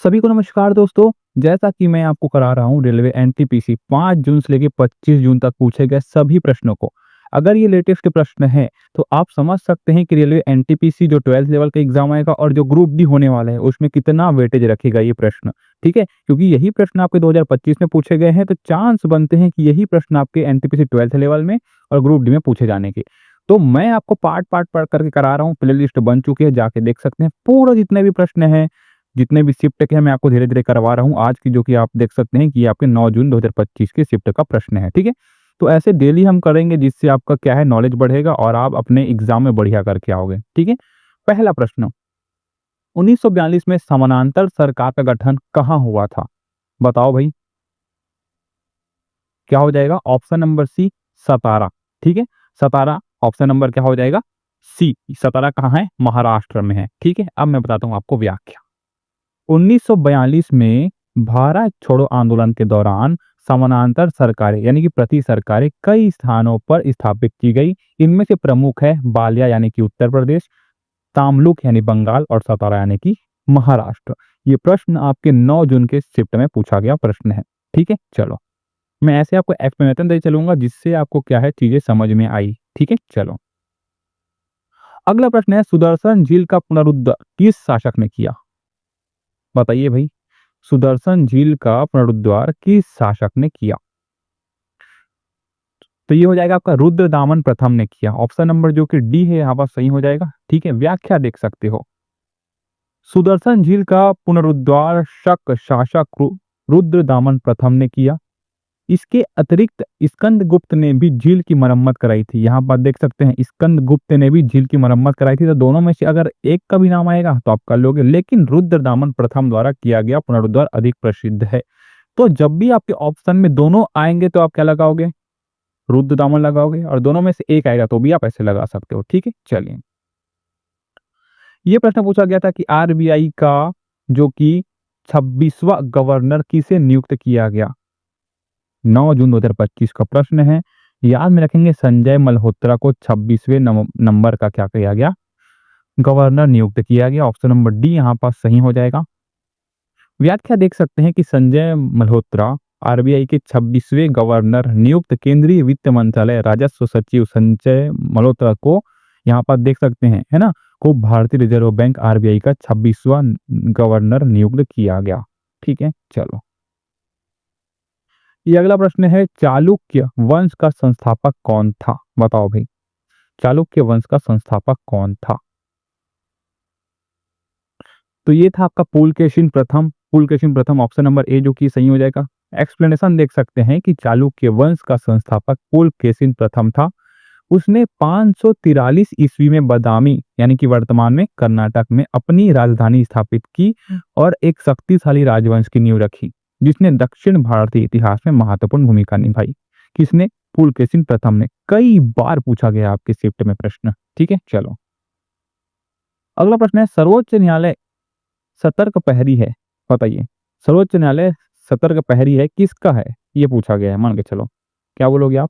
सभी को नमस्कार दोस्तों। जैसा कि मैं आपको करा रहा हूँ रेलवे एनटीपीसी 5 जून से लेके 25 जून तक पूछे गए सभी प्रश्नों को। अगर ये लेटेस्ट प्रश्न है तो आप समझ सकते हैं कि रेलवे एनटीपीसी जो 12th लेवल का एग्जाम आएगा और जो ग्रुप डी होने वाला है उसमें कितना वेटेज रखेगा ये प्रश्न। ठीक है, क्योंकि यही प्रश्न आपके 2025 में पूछे गए हैं तो चांस बनते हैं कि यही प्रश्न आपके एनटीपीसी 12th लेवल में और ग्रुप डी में पूछे जाने के। तो मैं आपको पार्ट पार्ट पढ़ करके करा रहा हूँ, प्ले लिस्ट बन चुकी है, जाके देख सकते हैं पूरा जितने भी प्रश्न हैं, जितने भी शिफ्ट के हैं मैं आपको धीरे-धीरे करवा रहा हूँ। आज की जो कि आप देख सकते हैं कि ये आपके 9 जून 2025 के शिफ्ट का प्रश्न है, ठीक है? तो ऐसे डेली हम करेंगे जिससे आपका क्या है नॉलेज बढ़ेगा और आप अपने एग्ज़ाम में बढ़िया करके आओगे, ठीक है? पहला प्रश्न, 1942 में समानांतर सरकार का गठन कहाँ हुआ था? बताओ भई, क्या हो जाएगा? ऑप्शन नंबर सी सतारा, ठीक है? सतारा ऑप्शन नंबर क्या हो जाएगा? सी। सतारा कहाँ है? महाराष्ट्र में है, ठीक है? अब मैं बताता हूँ आपको व्याख्या। 1942 में भारत छोड़ो आंदोलन के दौरान समानांतर सरकारें यानी कि प्रति सरकारें कई स्थानों पर स्थापित की गई। इनमें से प्रमुख है बालिया यानी कि उत्तर प्रदेश, तामलुक यानी बंगाल और सतारा यानी कि महाराष्ट्र। ये प्रश्न आपके 9 जून के शिफ्ट में पूछा गया प्रश्न है। ठीक है, चलो मैं ऐसे आपको एक्सप्लेनेशन दे चलूंगा जिससे आपको क्या है चीजें समझ में आई। ठीक है, चलो अगला प्रश्न है, सुदर्शन झील का पुनरुद्धार किस शासक ने किया? बताइए भाई, सुदर्शन झील का पुनरुद्धार किस शासक ने किया? तो ये हो जाएगा आपका रुद्रदामन प्रथम ने किया। ऑप्शन नंबर जो कि डी है यहाँ पर सही हो जाएगा। ठीक है, व्याख्या देख सकते हो। सुदर्शन झील का पुनरुद्धार शक शासक रुद्रदामन प्रथम ने किया। इसके अतिरिक्त स्कंदगुप्त ने भी झील की मरम्मत कराई थी। यहाँ पर देख सकते हैं स्कंदगुप्त ने भी झील की मरम्मत कराई थी। तो दोनों में से अगर एक का भी नाम आएगा तो आप कर लोगे, लेकिन रुद्रदामन प्रथम द्वारा किया गया पुनरुद्धार अधिक प्रसिद्ध है। तो जब भी आपके ऑप्शन में दोनों आएंगे तो आप क्या लगाओगे? रुद्रदामन लगाओगे, और दोनों में से एक आएगा तो भी आप ऐसे लगा सकते हो। ठीक है, चलिए ये प्रश्न पूछा गया था कि आरबीआई का जो कि 26वां गवर्नर किसे नियुक्त किया गया? 9 जून 2025 का प्रश्न है। याद में रखेंगे संजय मल्होत्रा को 26वें नंबर का क्या किया गया? गवर्नर नियुक्त किया गया। ऑप्शन नंबर डी यहाँ पर सही हो जाएगा। व्याख्या देख सकते हैं कि संजय मल्होत्रा आरबीआई के 26वें गवर्नर नियुक्त केंद्रीय वित्त मंत्रालय राजस्व सचिव संजय मल्होत्रा को यहाँ पर देख सकते हैं, है ना, को भारतीय रिजर्व बैंक आरबीआई का 26वां गवर्नर नियुक्त किया गया। ठीक है, चलो ये अगला प्रश्न है, चालुक्य वंश का संस्थापक कौन था? बताओ भाई, चालुक्य वंश का संस्थापक कौन था? तो ये था आपका पुलकेशिन प्रथम। पुलकेशिन प्रथम ऑप्शन नंबर ए जो कि सही हो जाएगा। एक्सप्लेनेशन देख सकते हैं कि चालुक्य वंश का संस्थापक पुलकेशिन प्रथम था। उसने 543 ईस्वी में बदामी यानी कि वर्तमान में कर्नाटक में अपनी राजधानी स्थापित की और एक शक्तिशाली राजवंश की नींव रखी जिसने दक्षिण भारतीय इतिहास में महत्वपूर्ण भूमिका निभाई। किसने? पुलकेशिन प्रथम ने। कई बार पूछा गया आपके शिफ्ट में प्रश्न। ठीक है, चलो अगला प्रश्न है, सर्वोच्च न्यायालय सतर्क प्रहरी है। बताइए, सर्वोच्च न्यायालय सतर्क प्रहरी है किसका है? ये पूछा गया है, मान के चलो। क्या बोलोगे आप?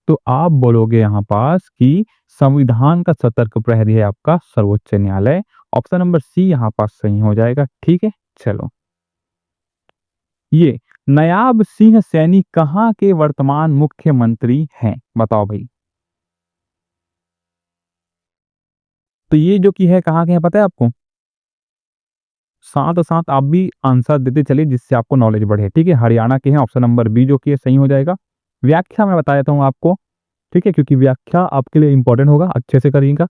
तो आप बोलोगे यहाँ पास कि संविधान का सतर्क प्रहरी है आपका सर्वोच्च न्यायालय। ऑप्शन नंबर सी यहाँ पास सही हो जाएगा। ठीक है, चलो ये नायाब सिंह सैनी कहाँ के वर्तमान मुख्यमंत्री हैं? बताओ भाई। तो ये जो कि है कहाँ के हैं पता है आपको? साथ साथ आप भी आंसर देते चलिए जिससे आपको नॉलेज बढ़े। ठीक है, हरियाणा के हैं। ऑप्शन नंबर बी जो कि है सही हो जाएगा। व्याख्या मैं बता देता हूँ आपको, ठीक है, क्योंकि व्याख्या आपके लिए इंपॉर्टेंट होगा, अच्छे से करिएगा।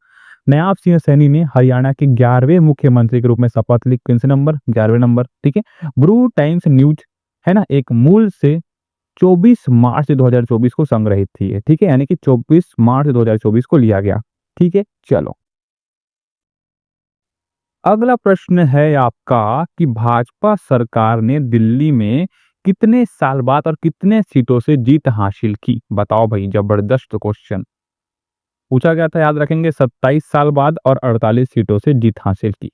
नायाब सिंह सैनी ने हरियाणा के 11वें मुख्यमंत्री के रूप में शपथ ली। कौन से नंबर? 11वें नंबर। ठीक है, ब्रू टाइम्स न्यूज है ना, एक मूल से 24 मार्च 2024 को संग्रहित थी। ठीक है, यानी कि 24 मार्च 2024 को लिया गया। ठीक है, चलो अगला प्रश्न है आपका कि भाजपा सरकार ने दिल्ली में कितने साल बाद और कितने सीटों से जीत हासिल की? बताओ भाई, जबरदस्त क्वेश्चन पूछा गया था। याद रखेंगे 27 साल बाद और 48 सीटों से जीत हासिल की।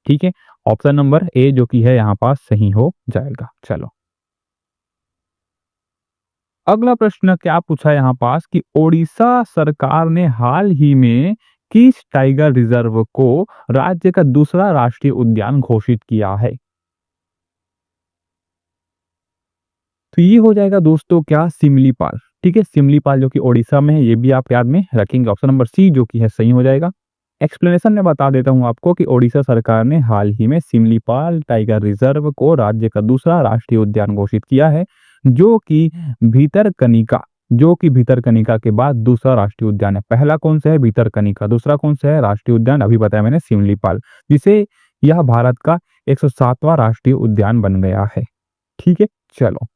ठीक है, ऑप्शन नंबर ए जो कि है यहाँ पास सही हो जाएगा। चलो अगला प्रश्न क्या पूछा है यहाँ पास कि ओडिशा सरकार ने हाल ही में किस टाइगर रिजर्व को राज्य का दूसरा राष्ट्रीय उद्यान घोषित किया है? तो ये हो जाएगा दोस्तों क्या, सिमलीपाल। ठीक है, सिमलीपाल जो कि ओडिशा में है, ये भी आप याद में रखेंगे। ऑप्शन नंबर सी जो कि है सही हो जाएगा। एक्सप्लेनेशन में बता देता हूं आपको कि ओडिशा सरकार ने हाल ही में सिमलीपाल टाइगर रिजर्व को राज्य का दूसरा राष्ट्रीय उद्यान घोषित किया है, जो कि भितरकनिका जो कि भितरकनिका के बाद दूसरा राष्ट्रीय उद्यान है। पहला कौन सा है? भितरकनिका। दूसरा कौन सा है? राष्ट्रीय उद्यान अभी बताया मैंने, सिमलीपाल, जिसे यह भारत का 107वां राष्ट्रीय उद्यान बन गया है। ठीक है, चलो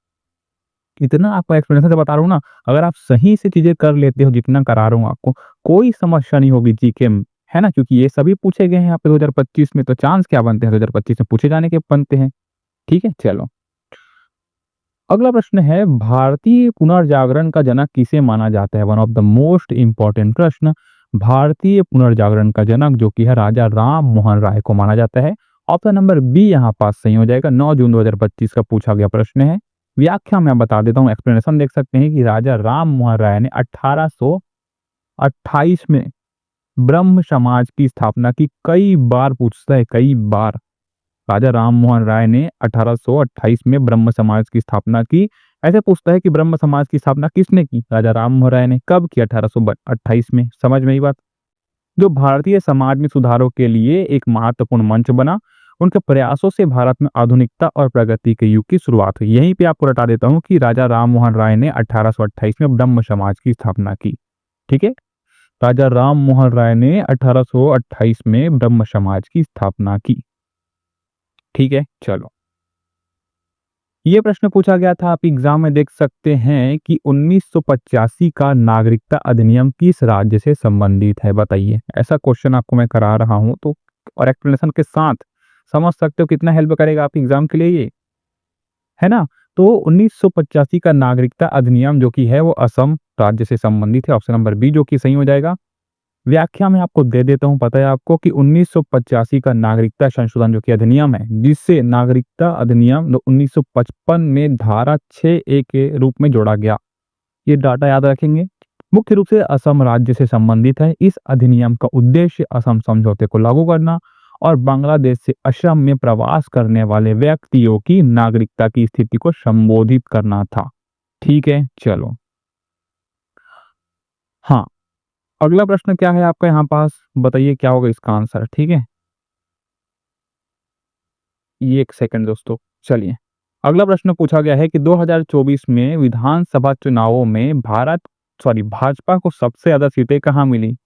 इतना आपको एक्सप्लेनेशन से बता रहा हूँ ना, अगर आप सही से चीजें कर लेते हो, जितना करा रहा हूँ आपको, कोई समस्या नहीं होगी जीके में, है ना, क्योंकि ये सभी पूछे गए हैं यहाँ पे 2025 में, तो चांस क्या बनते हैं 2025 में पूछे जाने के बनते हैं। ठीक है, चलो अगला प्रश्न है, भारतीय पुनर्जागरण का जनक किसे माना जाता है? One of the most important प्रश्न। भारतीय पुनर्जागरण का जनक जो कि है राजा राम मोहन राय को माना जाता है। ऑप्शन नंबर बी यहाँ पास सही हो जाएगा। 9 जून 2025 का पूछा गया प्रश्न है। व्याख्या मैं बता देता हूँ, एक्सप्लेनेशन देख सकते हैं कि राजा राम मोहन राय ने 1828 में ब्रह्म समाज की स्थापना की। कई बार पूछता है, कई बार। राजा राम मोहन राय ने 1828 में ब्रह्म समाज की स्थापना की। ऐसे पूछता है कि ब्रह्म समाज की स्थापना किसने की? राजा राम मोहन राय ने। कब की? 1828 में। समझ में ही बात। जो भारतीय समाज में सुधारों के लिए एक महत्वपूर्ण मंच बना। उनके प्रयासों से भारत में आधुनिकता और प्रगति के युग की शुरुआत हुई। यहीं पे आपको बता देता हूँ कि राजा राम मोहन राय ने 1828 में ब्रह्म समाज की स्थापना की। ठीक है, राजा राम मोहन राय ने 1828 में ब्रह्म समाज की स्थापना की। ठीक है, चलो ये प्रश्न पूछा गया था, आप एग्जाम में देख सकते हैं कि 1985 का नागरिकता अधिनियम किस राज्य से संबंधित है? बताइए। ऐसा क्वेश्चन आपको मैं करा रहा हूं तो, और एक्सप्लेनेशन के साथ समझ सकते हो कितना हेल्प करेगा आप एग्जाम के लिए ये, है ना। तो 1985 का नागरिकता अधिनियम जो कि है वो असम राज्य से संबंधित है। ऑप्शन नंबर बी जो कि सही हो जाएगा। व्याख्या में आपको दे देता हूं, पता है आपको कि 1985 का नागरिकता संशोधन जो कि अधिनियम है, जिससे नागरिकता अधिनियम 1955 में धारा 6A के रूप में जोड़ा गया। ये डाटा याद रखेंगे। मुख्य रूप से असम राज्य से संबंधित है। इस अधिनियम का उद्देश्य असम समझौते को लागू करना और बांग्लादेश से असम में प्रवास करने वाले व्यक्तियों की नागरिकता की स्थिति को संबोधित करना था। ठीक है, चलो हाँ, अगला प्रश्न क्या है आपका यहाँ पास? बताइए क्या होगा इसका आंसर। ठीक है, ये एक सेकंड दोस्तों, चलिए अगला प्रश्न पूछा गया है कि 2024 में विधानसभा चुनावों में भाजपा को सबसे ज्यादा सीटें कहाँ मिली?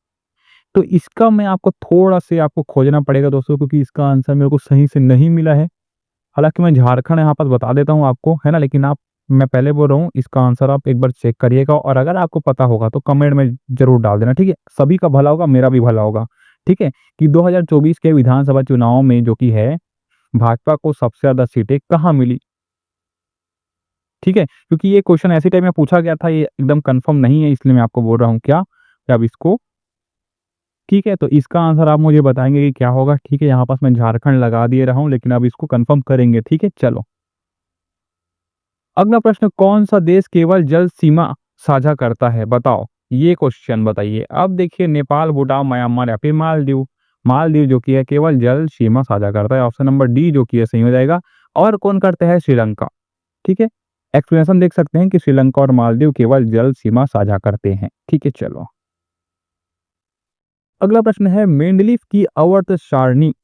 तो इसका मैं आपको थोड़ा से आपको खोजना पड़ेगा दोस्तों, क्योंकि इसका आंसर मेरे को सही से नहीं मिला है। हालांकि मैं झारखंड यहाँ पर बता देता हूँ आपको, है ना, लेकिन आप, मैं पहले बोल रहा हूँ इसका आंसर आप एक बार चेक करिएगा, और अगर आपको पता होगा तो कमेंट में जरूर डाल देना। ठीक है, सभी का भला होगा, मेरा भी भला होगा। ठीक है, कि 2024 के विधानसभा चुनाव में जो कि है भाजपा को सबसे ज्यादा सीटें कहाँ मिली? ठीक है, क्योंकि ये क्वेश्चन ऐसे टाइम में पूछा गया था, ये एकदम कंफर्म नहीं है, इसलिए मैं आपको बोल रहा हूँ क्या कि अब इसको, ठीक है, तो इसका आंसर आप मुझे बताएंगे कि क्या होगा। ठीक है, यहाँ पास मैं झारखंड लगा दिए रहा हूँ, लेकिन अब इसको कंफर्म करेंगे। ठीक है, चलो अगला प्रश्न, कौन सा देश केवल जल सीमा साझा करता है? बताओ, ये क्वेश्चन बताइए। अब देखिए, नेपाल, भूटान, म्यांमार या फिर मालदीव। मालदीव जो कि है केवल जल सीमा साझा करता है। ऑप्शन नंबर डी जो कि है सही हो जाएगा। और कौन करता है? श्रीलंका। ठीक है, एक्सप्लेनेशन देख सकते हैं कि श्रीलंका और मालदीव केवल जल सीमा साझा करते हैं। ठीक है, चलो अगला प्रश्न है, मेंडलीफ की आवर्त सारणी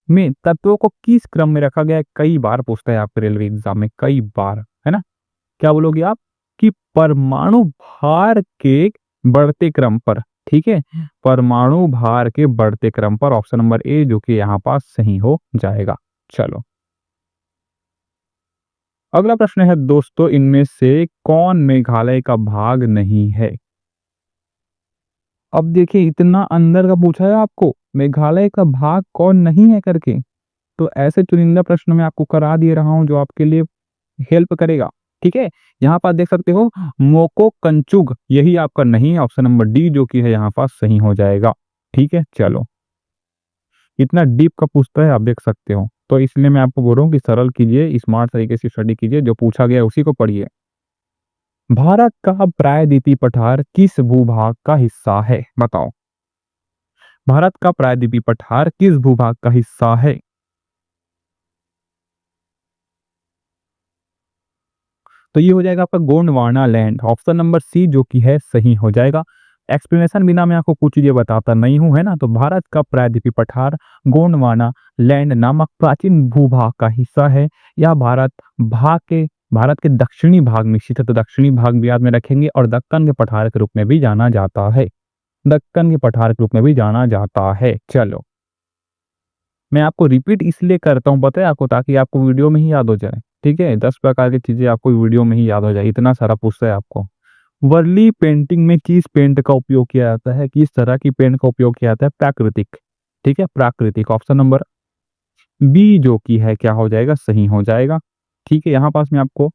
में तत्वों को किस क्रम में रखा गया है? कई बार पूछता है आपके रेलवे एग्जाम में, कई बार, है ना। क्या बोलोगे आप? कि परमाणु भार के बढ़ते क्रम पर। ठीक है, परमाणु भार के बढ़ते क्रम पर। ऑप्शन नंबर ए जो कि यहाँ पास सही हो जाएगा। चलो अगला प्रश्न है दोस्तों, इनमें से कौन मेघालय का भाग नहीं है? अब देखिए, इतना अंदर का पूछा है आपको, मेघालय का भाग कौन नहीं है करके, तो ऐसे चुनिंदा प्रश्न मैं आपको करा दे रहा हूं जो आपके लिए हेल्प करेगा। ठीक है, यहाँ पर देख सकते हो मोको कंचुग, यही आपका नहीं है। ऑप्शन नंबर डी जो कि है यहाँ पास सही हो जाएगा। ठीक है, चलो इतना डीप का पूछता है, आप देख सकते हो, तो इसलिए मैं आपको बोल रहा हूँ कि सरल कीजिए, स्मार्ट तरीके से स्टडी कीजिए, जो पूछा गया है उसी को पढ़िए। भारत का प्रायद्वीपीय पठार किस भूभाग का हिस्सा है? बताओ। भारत का प्रायद्वीपीय पठार किस भूभाग का हिस्सा है? तो ये हो जाएगा आपका Gondwana land, option number C जो कि है सही हो जाएगा। एक्सप्लेनेशन बिना मैं आपको कुछ चीजें बताता नहीं हूं, है ना। तो भारत का प्रायद्वीपीय पठार गोंडवाना लैंड नामक प्राचीन भूभाग का हिस्सा है। यह भारत के दक्षिणी भाग में स्थित है, तो दक्षिणी भाग भी याद में रखेंगे। और दक्कन के पठार के रूप में भी जाना जाता है, दक्कन के पठार के रूप में भी जाना जाता है। चलो, मैं आपको रिपीट इसलिए करता हूँ पता है आपको, ताकि आपको वीडियो में ही याद हो जाए। ठीक है, 10 प्रकार की चीजें आपको वीडियो में ही याद हो जाए, इतना सारा पूछता है आपको। वर्ली पेंटिंग में किस पेंट का उपयोग किया जाता है? किस तरह की पेंट का उपयोग किया जाता है? प्राकृतिक। ठीक है, प्राकृतिक, ऑप्शन नंबर बी जो कि है क्या हो जाएगा? सही हो जाएगा। ठीक है, यहाँ पास मैं आपको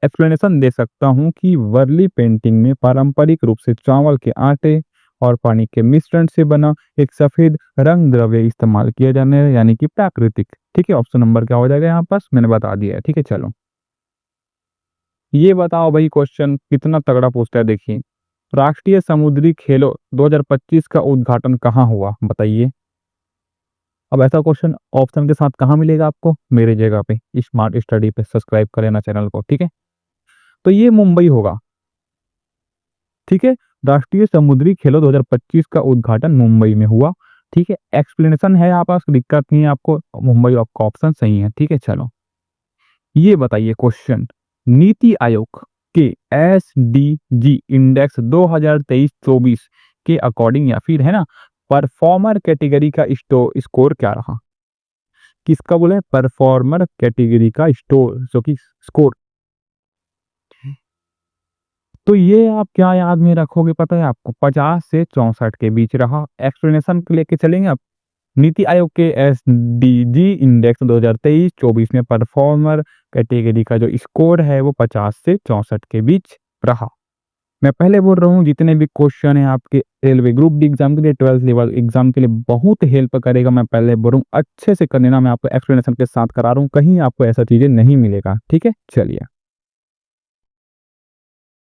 एक्सप्लेनेशन दे सकता हूँ कि वर्ली पेंटिंग में पारंपरिक रूप से चावल के आटे और पानी के मिश्रण से बना एक सफेद रंग द्रव्य इस्तेमाल किया जाने है, यानी कि प्राकृतिक। ठीक है, ऑप्शन नंबर क्या हो जाएगा? यहाँ पास मैंने बता दिया है। ठीक है, चलो ये बताओ भाई, क्वेश्चन कितना तगड़ा पूछता है देखिए। राष्ट्रीय समुद्री खेलों 2025 का उद्घाटन कहाँ हुआ? बताइए। अब ऐसा क्वेश्चन ऑप्शन के साथ कहाँ मिलेगा आपको? मेरे जगह पे स्मार्ट स्टडी पे सब्सक्राइब कर लेना चैनल को। ठीक है, तो ये मुंबई होगा। ठीक है, राष्ट्रीय समुद्री खेलों 2025 का उद्घाटन मुंबई में हुआ। ठीक है, एक्सप्लेनेशन है यहाँ पास, दिक्कत नहीं है आपको, मुंबई आपका ऑप्शन सही है। ठीक है, चलो ये बताइए क्वेश्चन, नीति आयोग के SDG इंडेक्स 2023-24 के अकॉर्डिंग, या फिर है ना परफॉर्मर कैटेगरी का स्कोर क्या रहा? किसका बोले? परफॉर्मर कैटेगरी का स्टोर जो कि स्कोर। तो ये आप क्या याद में रखोगे पता है आपको? 50 से 64 के बीच रहा। एक्सप्लेनेशन लेके चलेंगे आप। नीति आयोग के SDG इंडेक्स 2023-24 में परफॉर्मर कैटेगरी का जो स्कोर है वो 50 से 64 के बीच रहा। मैं पहले बोल रहा हूँ, जितने भी क्वेश्चन है आपके रेलवे ग्रुप डी एग्जाम के लिए, 12th लेवल एग्जाम के लिए बहुत हेल्प करेगा। मैं पहले बोल रहा हूँ अच्छे से कर लेना, मैं आपको एक्सप्लेनेशन के साथ करा रहा हूँ, कहीं आपको ऐसा चीजें नहीं मिलेगा। ठीक है, चलिए।